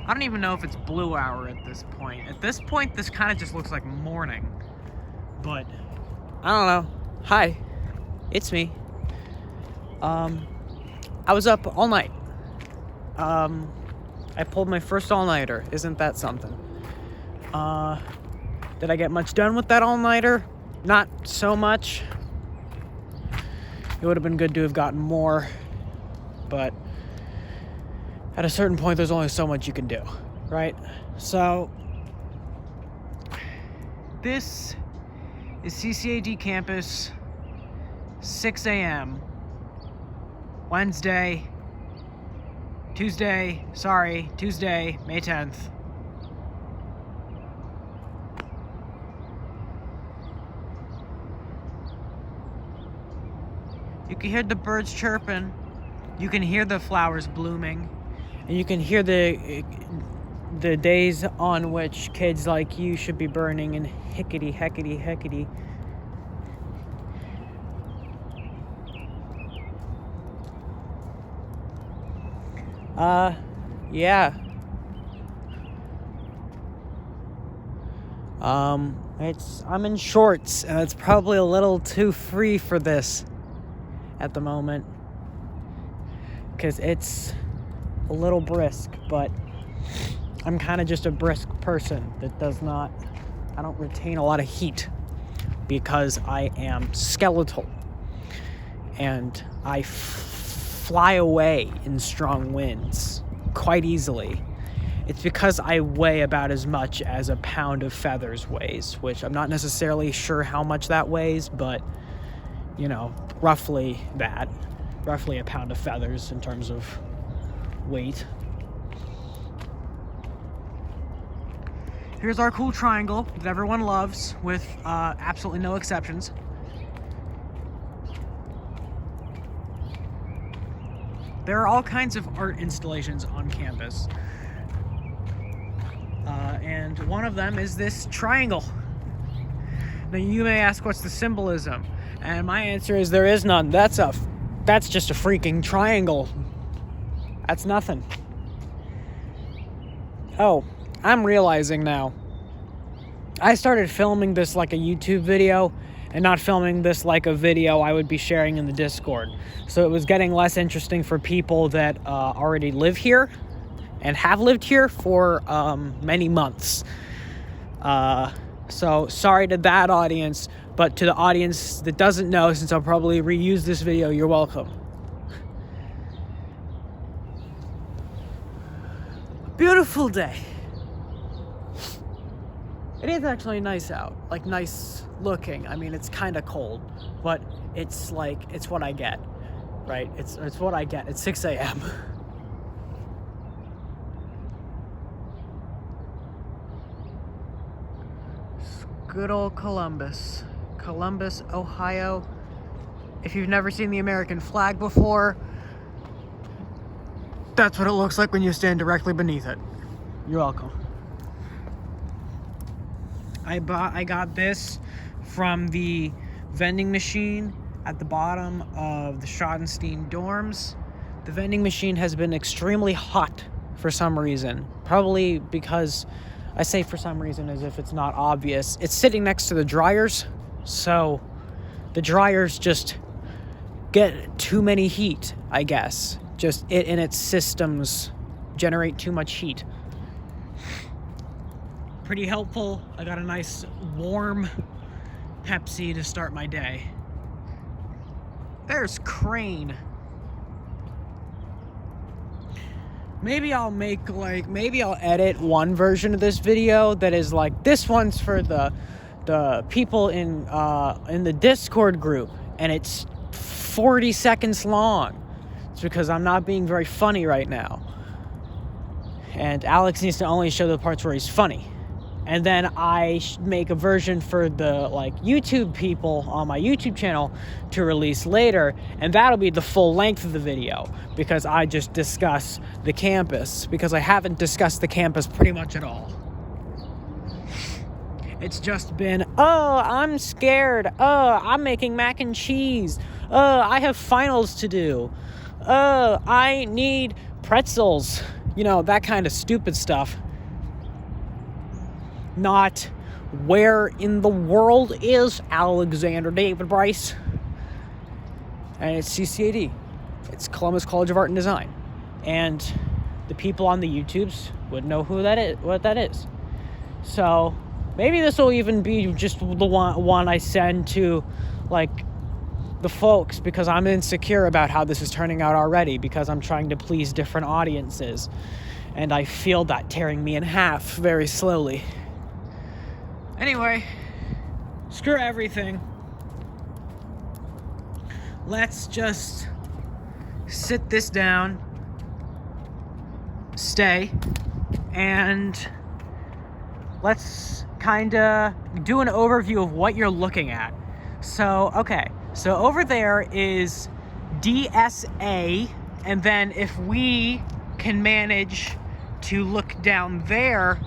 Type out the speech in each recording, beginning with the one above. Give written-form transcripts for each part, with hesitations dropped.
I don't even know if it's blue hour at this point. At this point, this kind of just looks like morning. But, I don't know. Hi, it's me. I was up all night. I pulled my first all-nighter. Isn't that something? Did I get much done with that all-nighter? Not so much. It would have been good to have gotten more, but at a certain point, there's only so much you can do, right? So, this is CCAD Campus, 6 a.m., Tuesday, May 10th. You can hear the birds chirping, you can hear the flowers blooming, and you can hear the days on which kids like you should be burning in hickety, heckety, heckety. Yeah. I'm in shorts, and it's probably a little too free for this at the moment, because it's a little brisk, but I'm kind of just a brisk person that I don't retain a lot of heat because I am skeletal, and I fly away in strong winds quite easily. It's because I weigh about as much as a pound of feathers weighs, which I'm not necessarily sure how much that weighs, but roughly a pound of feathers in terms of weight. Here's our cool triangle that everyone loves, with absolutely no exceptions. There are all kinds of art installations on campus, and one of them is this triangle. Now you may ask, what's the symbolism? And my answer is there is none. That's just a freaking triangle. That's nothing. Oh, I'm realizing now. I started filming this like a YouTube video and not filming this like a video I would be sharing in the Discord. So it was getting less interesting for people that already live here and have lived here for many months. So sorry to that audience, but to the audience that doesn't know, since I'll probably reuse this video, you're welcome. Beautiful day. It is actually nice out, like nice looking. I mean, it's kind of cold, but it's what I get, right? It's what I get. It's 6 a.m. Good old Columbus, Ohio. If you've never seen the American flag before, that's what it looks like when you stand directly beneath it. You're welcome. I got this from the vending machine at the bottom of the Schottenstein dorms. The vending machine has been extremely hot for some reason. Probably because, I say for some reason as if it's not obvious. It's sitting next to the dryers, so the dryers just get too many heat, I guess. Just it and its systems generate too much heat. Pretty helpful. I got a nice warm Pepsi to start my day. There's Crane. Maybe I'll edit one version of this video that is like, this one's for the people in the Discord group, and it's 40 seconds long. It's because I'm not being very funny right now. And Alex needs to only show the parts where he's funny. And then I make a version for the YouTube people on my YouTube channel to release later, and that'll be the full length of the video, because I just discuss the campus, because I haven't discussed the campus pretty much at all. It's just been, I'm scared, I'm making mac and cheese, I have finals to do, I need pretzels that kind of stupid stuff. Not where in the world is Alexander David Bryce? And it's CCAD. It's Columbus College of Art and Design. And the people on the YouTubes would know what that is. So maybe this will even be just the one I send to, like, the folks, because I'm insecure about how this is turning out already, because I'm trying to please different audiences. And I feel that tearing me in half very slowly. Anyway, screw everything. Let's just sit this down, stay, and let's kind of do an overview of what you're looking at. So over there is DSA, and then if we can manage to look down there,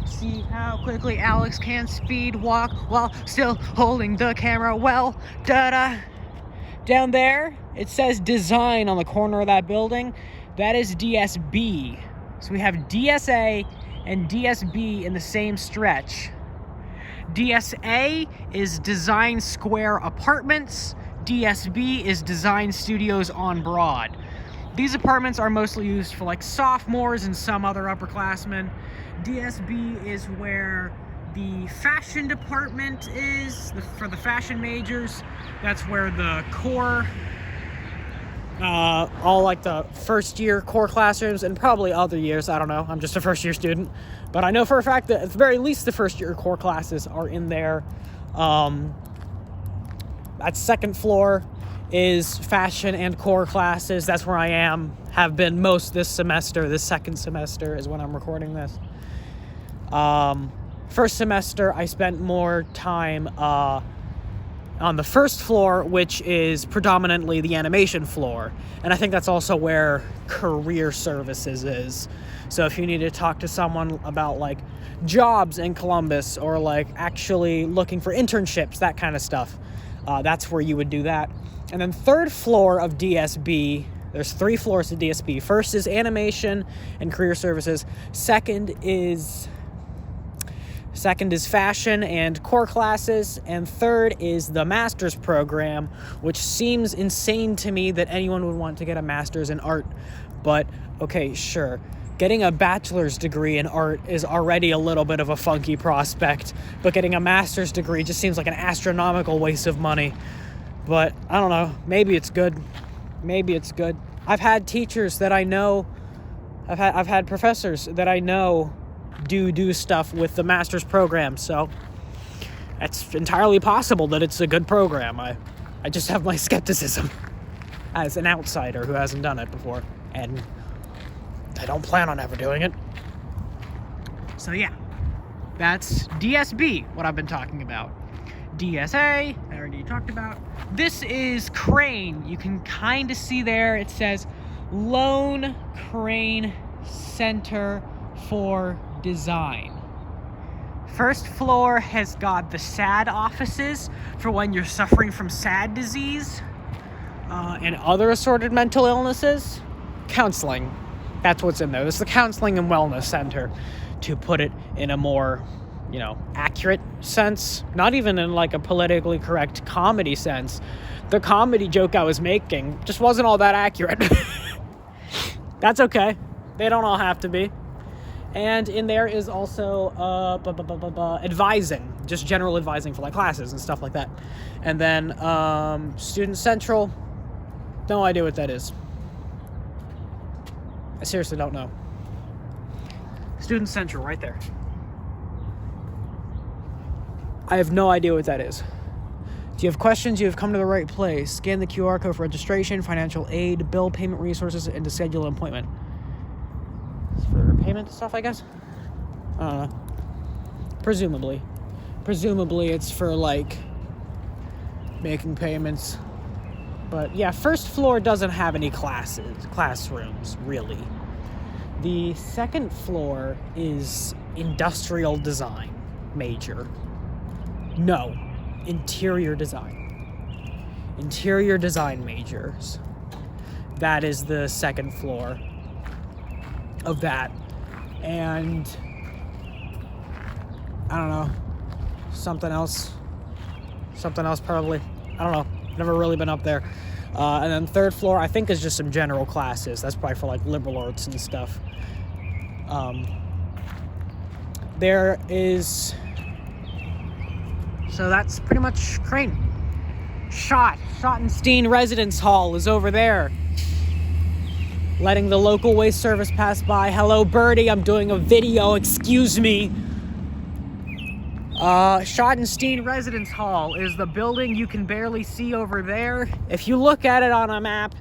see how quickly Alex can speed walk while still holding the camera well. Down there, it says design on the corner of that building. That is DSB. So we have DSA and DSB in the same stretch. DSA is Design Square Apartments. DSB is Design Studios on Broad. These apartments are mostly used for like sophomores and some other upperclassmen. DSB is where the fashion department is, for the fashion majors. That's where the core, all like the first year core classrooms, and probably other years, I don't know, I'm just a first year student. But I know for a fact that at the very least the first year core classes are in there. That second floor is fashion and core classes. That's where I have been most this semester. This second semester is when I'm recording this. First semester, I spent more time on the first floor, which is predominantly the animation floor. And I think that's also where career services is. So if you need to talk to someone about like jobs in Columbus or like actually looking for internships, that kind of stuff, that's where you would do that. And then third floor of DSB, there's 3 floors of DSB. First is animation and career services. Second is fashion and core classes, and third is the master's program, which seems insane to me that anyone would want to get a master's in art. But okay, sure. Getting a bachelor's degree in art is already a little bit of a funky prospect, but getting a master's degree just seems like an astronomical waste of money. But I don't know, maybe it's good. I've had teachers that I know, I've had professors that I know do stuff with the master's program, so it's entirely possible that it's a good program. I just have my skepticism as an outsider who hasn't done it before, and I don't plan on ever doing it. So yeah, that's DSB, what I've been talking about. DSA, I already talked about. This is Crane. You can kind of see there, it says Lone Crane Center for Design. First floor has got the SAD offices for when you're suffering from SAD disease and other assorted mental illnesses. Counseling, that's what's in there. This is the Counseling and Wellness Center, to put it in a more, accurate sense. Not even in like a politically correct comedy sense. The comedy joke I was making just wasn't all that accurate. That's okay. They don't all have to be. And in there is also advising, just general advising for like classes and stuff like that. And then Student Central, no idea what that is. I seriously don't know. Student Central right there. I have no idea what that is. Do you have questions? You have come to the right place. Scan the QR code for registration, financial aid, bill payment resources, and to schedule an appointment. For payment stuff, I guess? I don't know. Presumably it's for like making payments. But yeah, first floor doesn't have any classrooms, really. The second floor is industrial design major. No, interior design. Interior design majors. That is the second floor. of that. And I don't know, something else probably. I don't know. Never really been up there. And then third floor, I think, is just some general classes. That's probably for like liberal arts and stuff. There is, so that's pretty much Crane. Schottenstein Residence Hall is over there. Letting the local waste service pass by. Hello, Birdie, I'm doing a video, excuse me. Schottenstein Residence Hall is the building you can barely see over there. If you look at it on a map,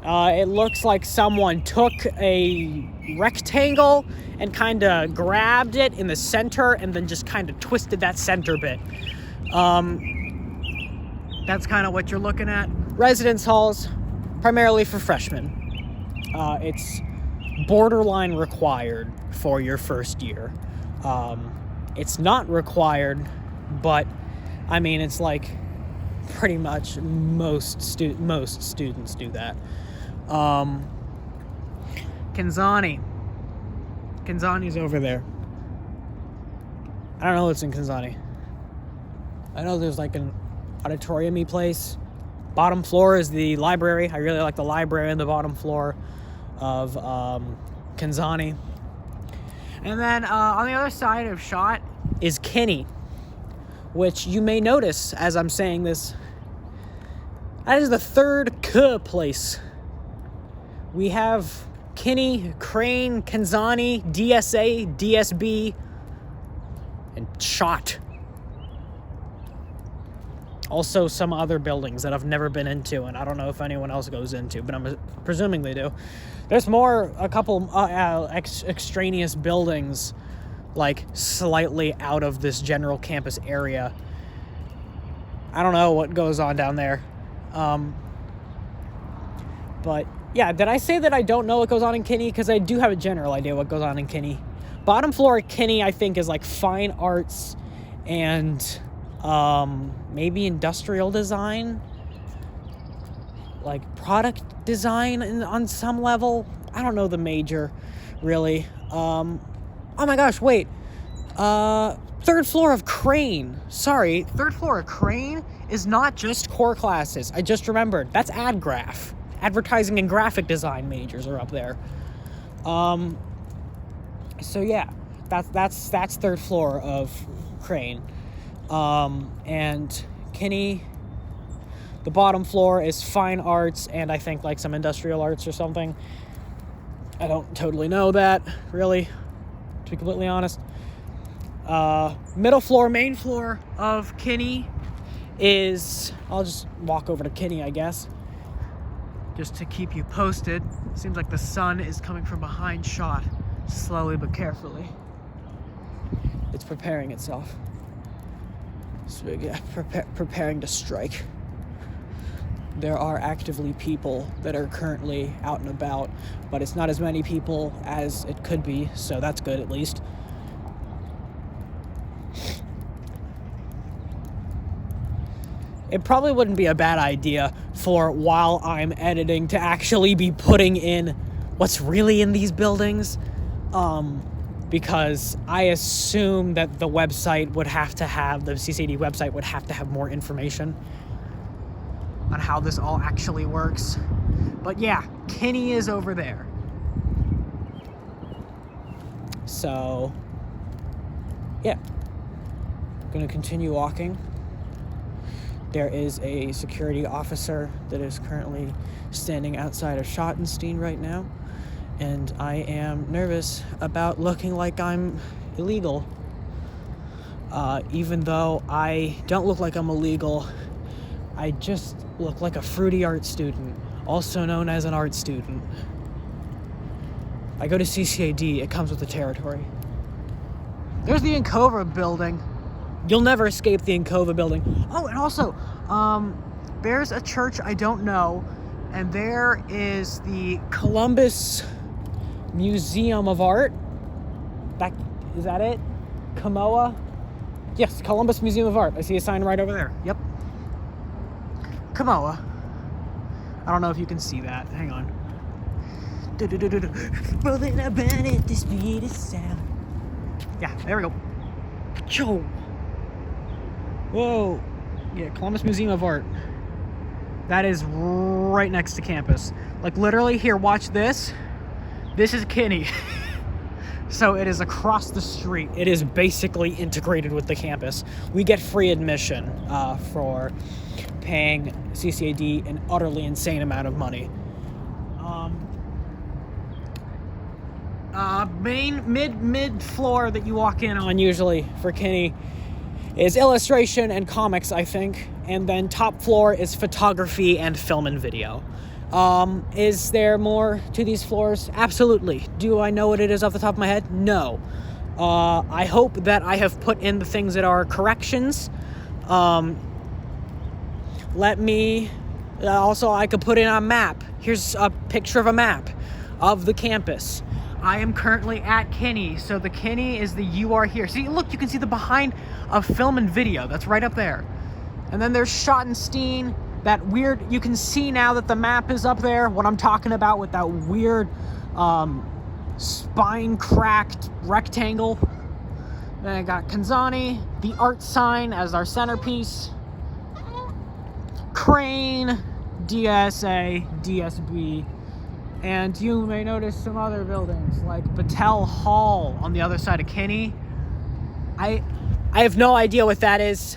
it looks like someone took a rectangle and kind of grabbed it in the center and then just kind of twisted that center bit. That's kind of what you're looking at. Residence halls, primarily for freshmen. It's borderline required for your first year. It's not required, but I mean, it's like pretty much most students do that. Kanzani's over there. I don't know what's in Kanzani. I know there's like an auditorium-y place. Bottom floor is the library. I really like the library on the bottom floor of Kanzani. And then on the other side of Schott is Kinney, which you may notice as I'm saying this. That is the third K place. We have Kinney, Crane, Kanzani, DSA, DSB, and Schott. Also some other buildings that I've never been into, and I don't know if anyone else goes into, but I'm presuming they do. There's a couple extraneous buildings, like slightly out of this general campus area. I don't know what goes on down there. But yeah, did I say that I don't know what goes on in Kinney? Because I do have a general idea what goes on in Kinney. Bottom floor of Kinney, I think, is like fine arts and maybe industrial design, like product design on some level. I don't know the major, really. Oh my gosh, wait. Third floor of Crane. Sorry, third floor of Crane is not just core classes. I just remembered. That's AdGraph. Advertising and graphic design majors are up there. So yeah, that's third floor of Crane. And Kinney, the bottom floor is fine arts and I think like some industrial arts or something. I don't totally know that, really, to be completely honest. Middle floor, main floor of Kinney is, I'll just walk over to Kinney, I guess, just to keep you posted. Seems like the sun is coming from behind Schott, slowly but carefully. It's preparing itself. So yeah, preparing to strike. There are actively people that are currently out and about, but it's not as many people as it could be, so that's good at least. It probably wouldn't be a bad idea for while I'm editing to actually be putting in what's really in these buildings, because I assume that the website would have to have, the CCAD website would have to have more information on how this all actually works. But yeah, Kinney is over there. So, yeah. I'm gonna continue walking. There is a security officer that is currently standing outside of Schottenstein right now, and I am nervous about looking like I'm illegal. Even though I don't look like I'm illegal, I just look like a fruity art student, also known as an art student. I go to CCAD, it comes with the territory. There's the Encova building. You'll never escape the Encova building. Oh, and also, there's a church I don't know, and there is the Columbus Museum of Art. Is that it? Kamoa? Yes, Columbus Museum of Art. I see a sign right over there. Yep. Kamoa. I don't know if you can see that. Hang on. Rolling about at the speed of sound. Yeah, there we go. Yo. Whoa. Yeah, Columbus Museum of Art. That is right next to campus. Like literally here, watch this. This is Kinney. So it is across the street. It is basically integrated with the campus. We get free admission for paying CCAD an utterly insane amount of money. Mid floor that you walk in on usually for Kinney is illustration and comics, I think, and then top floor is photography and film and video. Is there more to these floors? Absolutely. Do I know what it is off the top of my head? No. I hope that I have put in the things that are corrections. Also, I could put in a map. Here's a picture of a map of the campus. I am currently at Kinney, so the Kinney is the you are here. See, look, you can see the behind of film and video. That's right up there. And then there's Schottenstein, that weird, you can see now that the map is up there, what I'm talking about with that weird spine-cracked rectangle. Then I got Kanzani, the art sign as our centerpiece. Crane, DSA, DSB. And you may notice some other buildings like Battelle Hall on the other side of Kinney. I have no idea what that is,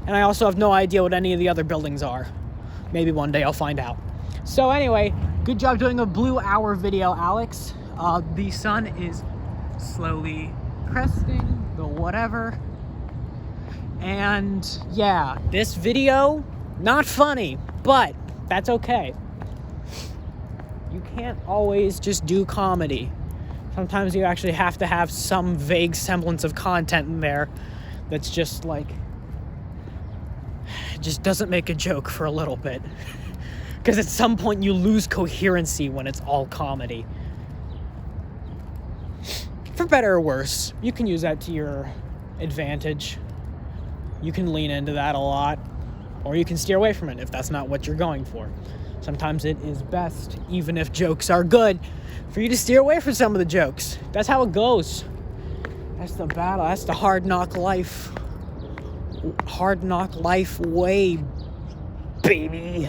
and I also have no idea what any of the other buildings are. Maybe one day I'll find out. So anyway, good job doing a blue hour video, Alex. The sun is slowly cresting the whatever. And yeah, this video, not funny, but that's okay. You can't always just do comedy. Sometimes you actually have to have some vague semblance of content in there that's just like, just doesn't make a joke for a little bit. Because at some point you lose coherency when it's all comedy. For better or worse, you can use that to your advantage. You can lean into that a lot, or you can steer away from it if that's not what you're going for. Sometimes it is best, even if jokes are good, for you to steer away from some of the jokes. That's how it goes. That's the battle. That's the hard knock life. Hard knock life way, baby.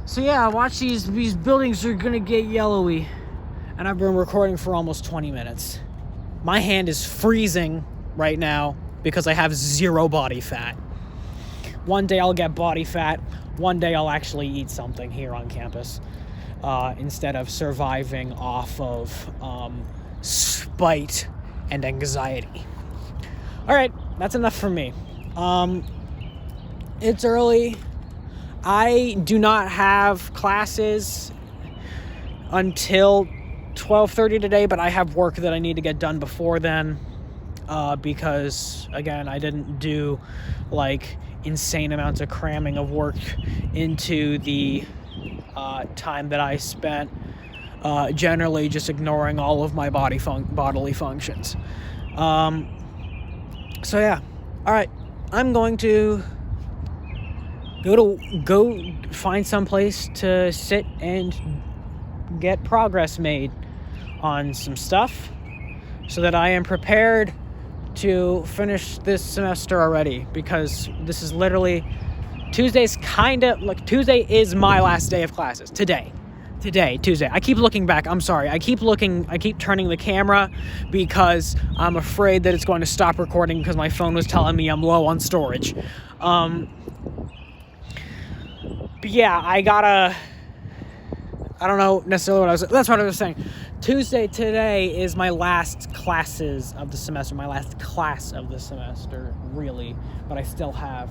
So yeah, watch these buildings are gonna get yellowy. And I've been recording for almost 20 minutes. My hand is freezing right now because I have zero body fat. One day I'll get body fat. One day I'll actually eat something here on campus instead of surviving off of spite and anxiety. All right, that's enough for me. It's early. I do not have classes until 12:30 today, but I have work that I need to get done before then because, again, I didn't do, like, insane amounts of cramming of work into the time that I spent generally just ignoring all of my bodily functions. So yeah, all right, I'm going to go find some place to sit and get progress made on some stuff so that I am prepared to finish this semester already, because this is literally Tuesday is my last day of classes. Today, Tuesday. I keep looking back. I'm sorry. I keep turning the camera because I'm afraid that it's going to stop recording because my phone was telling me I'm low on storage. But yeah, I don't know necessarily that's what I was saying. Tuesday today is my last classes of the semester, my last class of the semester, really. But I still have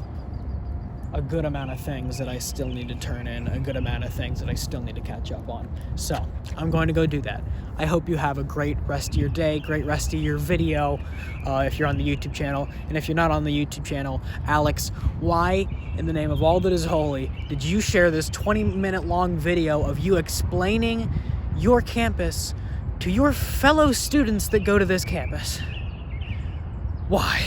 a good amount of things that I still need to turn in, a good amount of things that I still need to catch up on. So I'm going to go do that. I hope you have a great rest of your day, great rest of your video, if you're on the YouTube channel. And if you're not on the YouTube channel, Alex, why in the name of all that is holy did you share this 20-minute long video of you explaining your campus to your fellow students that go to this campus? Why?